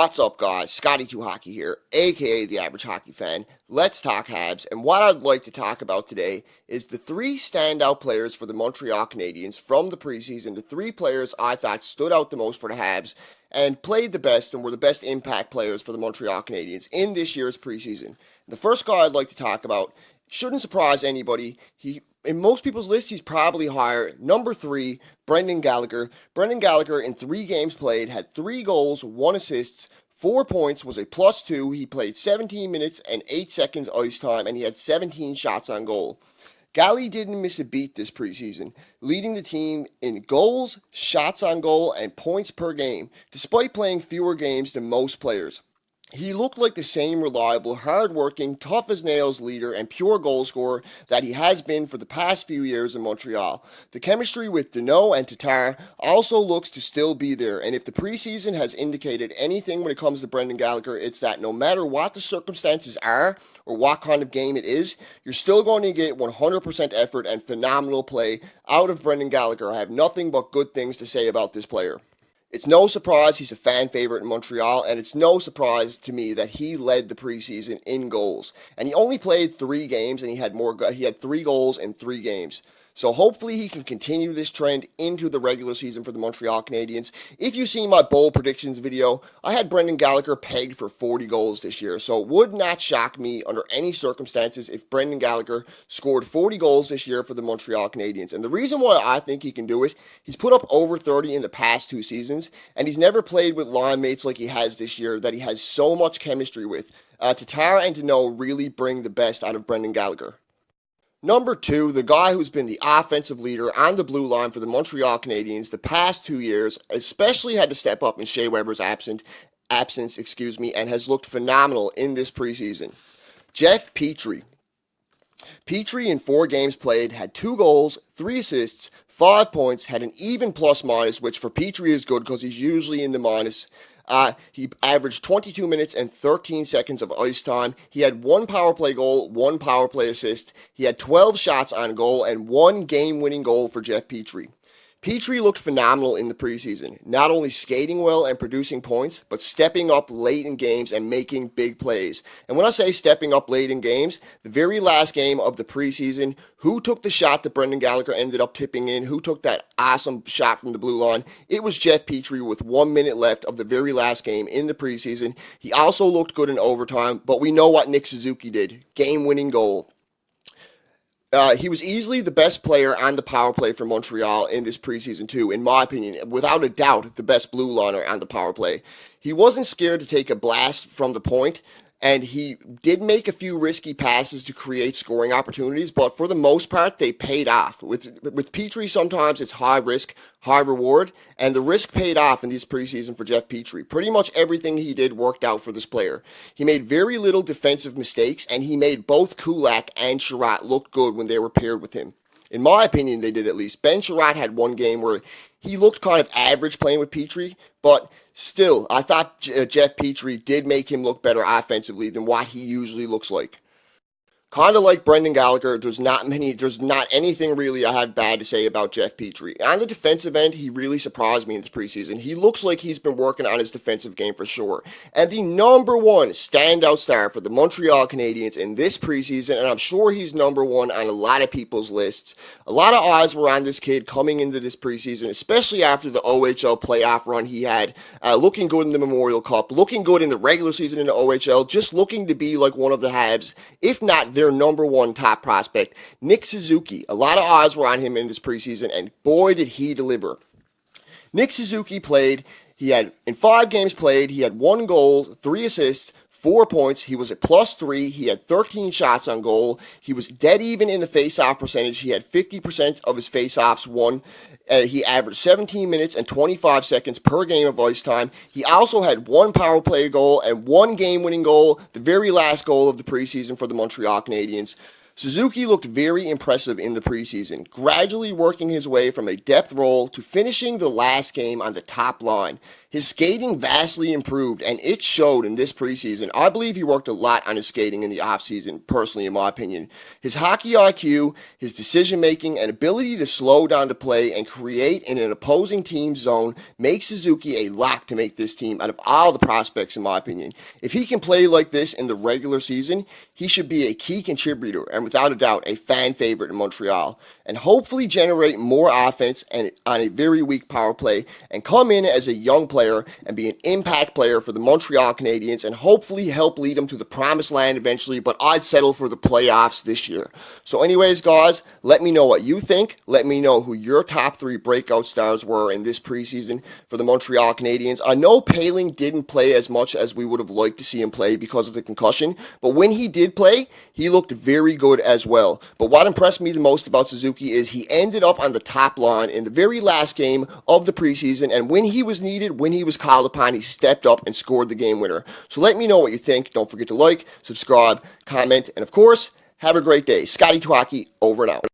What's up, guys? Scotty2Hockey here, aka the average hockey fan. Let's talk Habs, and what I'd like to talk about today is the three standout players for the Montreal Canadiens from the preseason. The three players I thought stood out the most for the Habs and played the best and were the best impact players for the Montreal Canadiens in this year's preseason. The first guy I'd like to talk about shouldn't surprise anybody. In most people's lists, he's probably higher. Number 3, Brendan Gallagher. Brendan Gallagher, in 3 games played, had 3 goals, 1 assist, 4 points, was a +2. He played 17 minutes and 8 seconds ice time, and he had 17 shots on goal. Gally didn't miss a beat this preseason, leading the team in goals, shots on goal, and points per game, despite playing fewer games than most players. He looked like the same reliable, hard-working, tough-as-nails leader and pure goal scorer that he has been for the past few years in Montreal. The chemistry with Danault and Tatar also looks to still be there, and if the preseason has indicated anything when it comes to Brendan Gallagher, it's that no matter what the circumstances are or what kind of game it is, you're still going to get 100% effort and phenomenal play out of Brendan Gallagher. I have nothing but good things to say about this player. It's no surprise he's a fan favorite in Montreal, and it's no surprise to me that he led the preseason in goals. And he only played 3 games, and he had 3 goals in 3 games. So hopefully he can continue this trend into the regular season for the Montreal Canadiens. If you've seen my bold predictions video, I had Brendan Gallagher pegged for 40 goals this year. So it would not shock me under any circumstances if Brendan Gallagher scored 40 goals this year for the Montreal Canadiens. And the reason why I think he can do it, he's put up over 30 in the past 2 seasons, and he's never played with line mates like he has this year that he has so much chemistry with. Tatar and Danault really bring the best out of Brendan Gallagher. Number 2, the guy who's been the offensive leader on the blue line for the Montreal Canadiens the past 2 years, especially had to step up in Shea Weber's absence, and has looked phenomenal in this preseason. Jeff Petrie. Petrie, in 4 games played, had 2 goals, 3 assists, 5 points, had an even plus-minus, which for Petrie is good because he's usually in the minus. He averaged 22 minutes and 13 seconds of ice time. He had 1 power play goal, 1 power play assist. He had 12 shots on goal and 1 game-winning goal for Jeff Petrie. Petrie looked phenomenal in the preseason, not only skating well and producing points, but stepping up late in games and making big plays. And when I say stepping up late in games, the very last game of the preseason, who took the shot that Brendan Gallagher ended up tipping in? Who took that awesome shot from the blue line? It was Jeff Petrie with 1 minute left of the very last game in the preseason. He also looked good in overtime, but we know what Nick Suzuki did. Game-winning goal. He was easily the best player on the power play for Montreal in this preseason too, in my opinion. Without a doubt, the best blue liner on the power play. He wasn't scared to take a blast from the point, and he did make a few risky passes to create scoring opportunities, but for the most part, they paid off. With Petrie, sometimes it's high risk, high reward, and the risk paid off in this preseason for Jeff Petrie. Pretty much everything he did worked out for this player. He made very little defensive mistakes, and he made both Kulak and Sherratt look good when they were paired with him. In my opinion, they did at least. Ben Sherratt had 1 game where he looked kind of average playing with Petrie, but still, I thought Jeff Petrie did make him look better offensively than what he usually looks like. Kind of like Brendan Gallagher, there's not anything really I have bad to say about Jeff Petrie. On the defensive end, he really surprised me in this preseason. He looks like he's been working on his defensive game for sure. And the number 1 standout star for the Montreal Canadiens in this preseason, and I'm sure he's number 1 on a lot of people's lists. A lot of eyes were on this kid coming into this preseason, especially after the OHL playoff run he had, looking good in the Memorial Cup, looking good in the regular season in the OHL, just looking to be like one of the Habs, if not their number 1 top prospect, Nick Suzuki. A lot of eyes were on him in this preseason, and boy did he deliver. Nick Suzuki in 5 games played, he had 1 goal, 3 assists, 4 points. He was at +3. He had 13 shots on goal. He was dead even in the face-off percentage. He had 50% of his face-offs won. He averaged 17 minutes and 25 seconds per game of ice time. He also had 1 power play goal and 1 game-winning goal, the very last goal of the preseason for the Montreal Canadiens. Suzuki looked very impressive in the preseason, gradually working his way from a depth role to finishing the last game on the top line. His skating vastly improved, and it showed in this preseason. I believe he worked a lot on his skating in the offseason, personally, in my opinion. His hockey IQ, his decision making, and ability to slow down to play and create in an opposing team's zone makes Suzuki a lock to make this team out of all the prospects, in my opinion. If he can play like this in the regular season, he should be a key contributor and without a doubt a fan favorite in Montreal, and hopefully generate more offense and on a very weak power play and come in as a young player and be an impact player for the Montreal Canadiens and hopefully help lead them to the promised land eventually, but I'd settle for the playoffs this year. So anyways, guys, let me know what you think. Let me know who your top 3 breakout stars were in this preseason for the Montreal Canadiens. I know Poehling didn't play as much as we would have liked to see him play because of the concussion, but when he did play, he looked very good as well. But what impressed me the most about Suzuki is he ended up on the top line in the very last game of the preseason, and when he was needed, when he was called upon, he stepped up and scored the game winner. So let me know what you think. Don't forget to like, subscribe, comment, and of course, have a great day. Scotty Twaki, over and out.